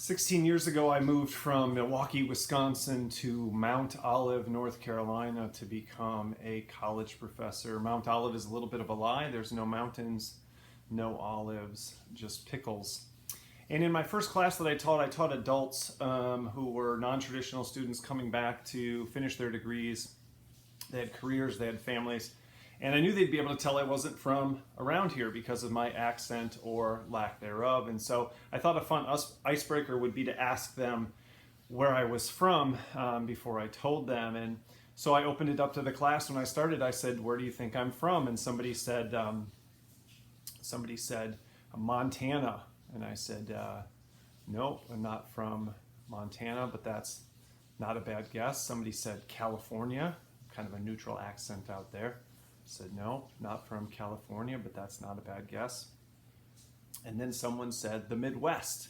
16 years ago, I moved from Milwaukee, Wisconsin to Mount Olive, North Carolina to become a college professor. Mount Olive is a little bit of a lie. There's no mountains, no olives, just pickles. And in my first class that I taught adults who were non-traditional students coming back to finish their degrees. They had careers, they had families. And I knew they'd be able to tell I wasn't from around here because of my accent or lack thereof. And so I thought a fun icebreaker would be to ask them where I was from before I told them. And so I opened it up to the class. When I started, I said, "Where do you think I'm from?" And somebody said, "Montana." And I said, "Nope, I'm not from Montana, but that's not a bad guess." Somebody said, "California," kind of a neutral accent out there. I said, "No, not from California, but that's not a bad guess." And then someone said, "The Midwest."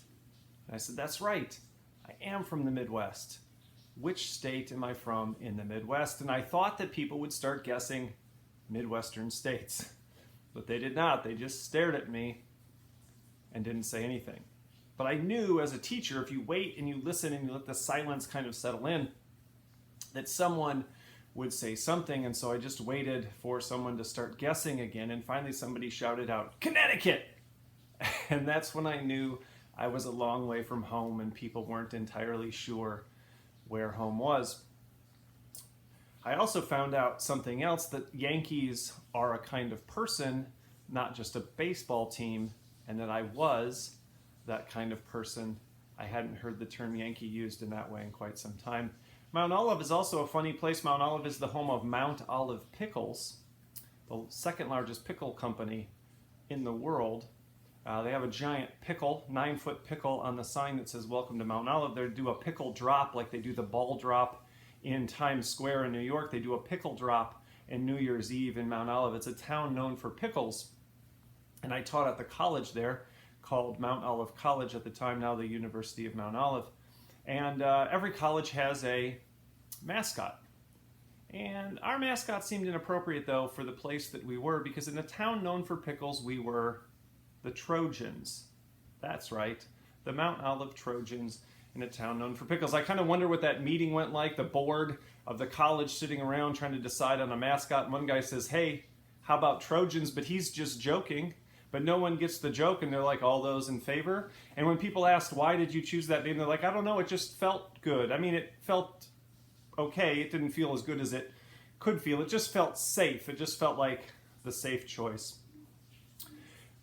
And I said, "That's right. I am from the Midwest. Which state am I from in the Midwest?" And I thought that people would start guessing Midwestern states, but they did not. They just stared at me and didn't say anything. But I knew as a teacher, if you wait and you listen and you let the silence kind of settle in, that someone would say something. And so I just waited for someone to start guessing again. And finally somebody shouted out, "Connecticut!" And that's when I knew I was a long way from home and people weren't entirely sure where home was. I also found out something else, that Yankees are a kind of person, not just a baseball team, and that I was that kind of person. I hadn't heard the term Yankee used in that way in quite some time. Mount Olive is also a funny place. Mount Olive is the home of Mount Olive Pickles, the second largest pickle company in the world. They have a giant pickle, 9-foot pickle on the sign that says "Welcome to Mount Olive." They do a pickle drop like they do the ball drop in Times Square in New York. They do a pickle drop in New Year's Eve in Mount Olive. It's a town known for pickles. And I taught at the college there called Mount Olive College at the time, now the University of Mount Olive. And every college has a mascot. And our mascot seemed inappropriate, though, for the place that we were, because in a town known for pickles, we were the Trojans. That's right, the Mount Olive Trojans in a town known for pickles. I kind of wonder what that meeting went like, the board of the college sitting around trying to decide on a mascot. And one guy says, "Hey, how about Trojans?" But he's just joking. But no one gets the joke, and they're like, "All those in favor?" And when people asked, "Why did you choose that name?" they're like, "I don't know, it just felt good." I mean, it felt okay. It didn't feel as good as it could feel. It just felt safe. It just felt like the safe choice.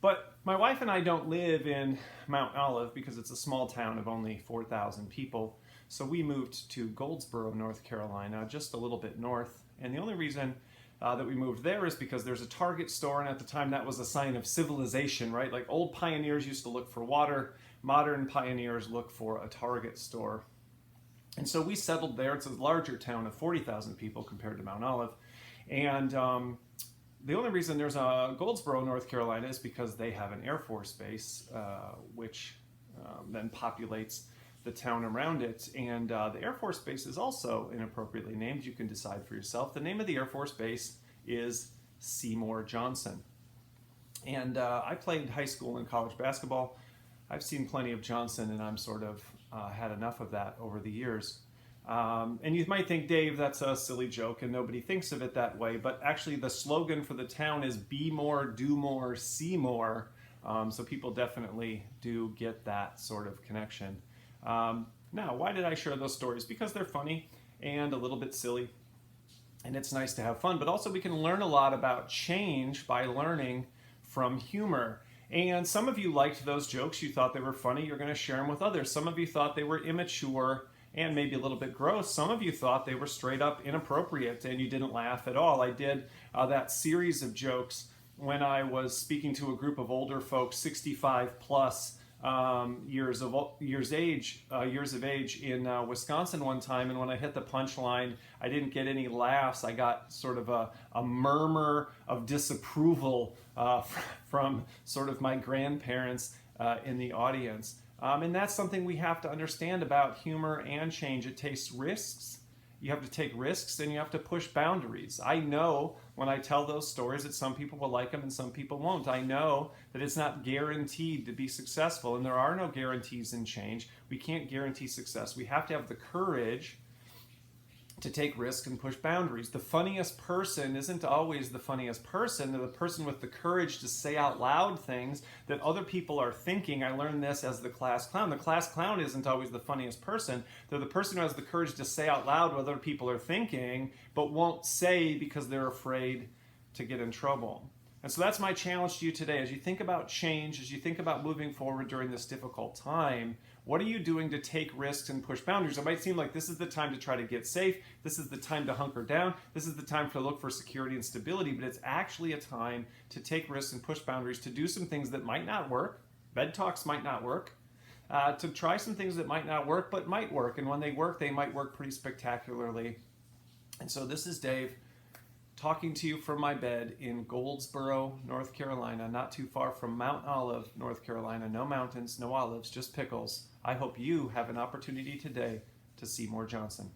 But my wife and I don't live in Mount Olive because it's a small town of only 4,000 people. So we moved to Goldsboro, North Carolina, just a little bit north. And the only reason that we moved there is because there's a Target store, and at the time that was a sign of civilization, right? Like old pioneers used to look for water, modern pioneers look for a Target store. And so we settled there. It's a larger town of 40,000 people compared to Mount Olive. And the only reason there's a Goldsboro, North Carolina is because they have an Air Force base, which then populates the town around it. And the Air Force base is also inappropriately named. You can decide for yourself. The name of the Air Force base is Seymour Johnson. And I played high school and college basketball. I've seen plenty of Johnson, and I'm sort of had enough of that over the years. And you might think, "Dave, that's a silly joke," and nobody thinks of it that way. But actually, the slogan for the town is "Be more, do more, see more." So people definitely do get that sort of connection. Now, why did I share those stories? Because they're funny and a little bit silly, and it's nice to have fun, but also we can learn a lot about change by learning from humor. And some of you liked those jokes. You thought they were funny. You're going to share them with others. Some of you thought they were immature and maybe a little bit gross. Some of you thought they were straight up inappropriate and you didn't laugh at all. I did that series of jokes when I was speaking to a group of older folks, 65 plus, years of age in Wisconsin one time, and when I hit the punchline, I didn't get any laughs. I got sort of a murmur of disapproval from sort of my grandparents in the audience. And that's something we have to understand about humor and change. It takes risks You have to take risks and you have to push boundaries. I know when I tell those stories that some people will like them and some people won't. I know that it's not guaranteed to be successful, and there are no guarantees in change. We can't guarantee success. We have to have the courage to take risks and push boundaries. The funniest person isn't always the funniest person. They're the person with the courage to say out loud things that other people are thinking. I learned this as the class clown. The class clown isn't always the funniest person. They're the person who has the courage to say out loud what other people are thinking, but won't say because they're afraid to get in trouble. And so that's my challenge to you today. As you think about change, as you think about moving forward during this difficult time, what are you doing to take risks and push boundaries? It might seem like this is the time to try to get safe. This is the time to hunker down. This is the time to look for security and stability, but it's actually a time to take risks and push boundaries, to do some things that might not work. Bed talks might not work. To try some things that might not work, but might work. And when they work, they might work pretty spectacularly. And so this is Dave, talking to you from my bed in Goldsboro, North Carolina, not too far from Mount Olive, North Carolina. No mountains, no olives, just pickles. I hope you have an opportunity today to see more Johnson.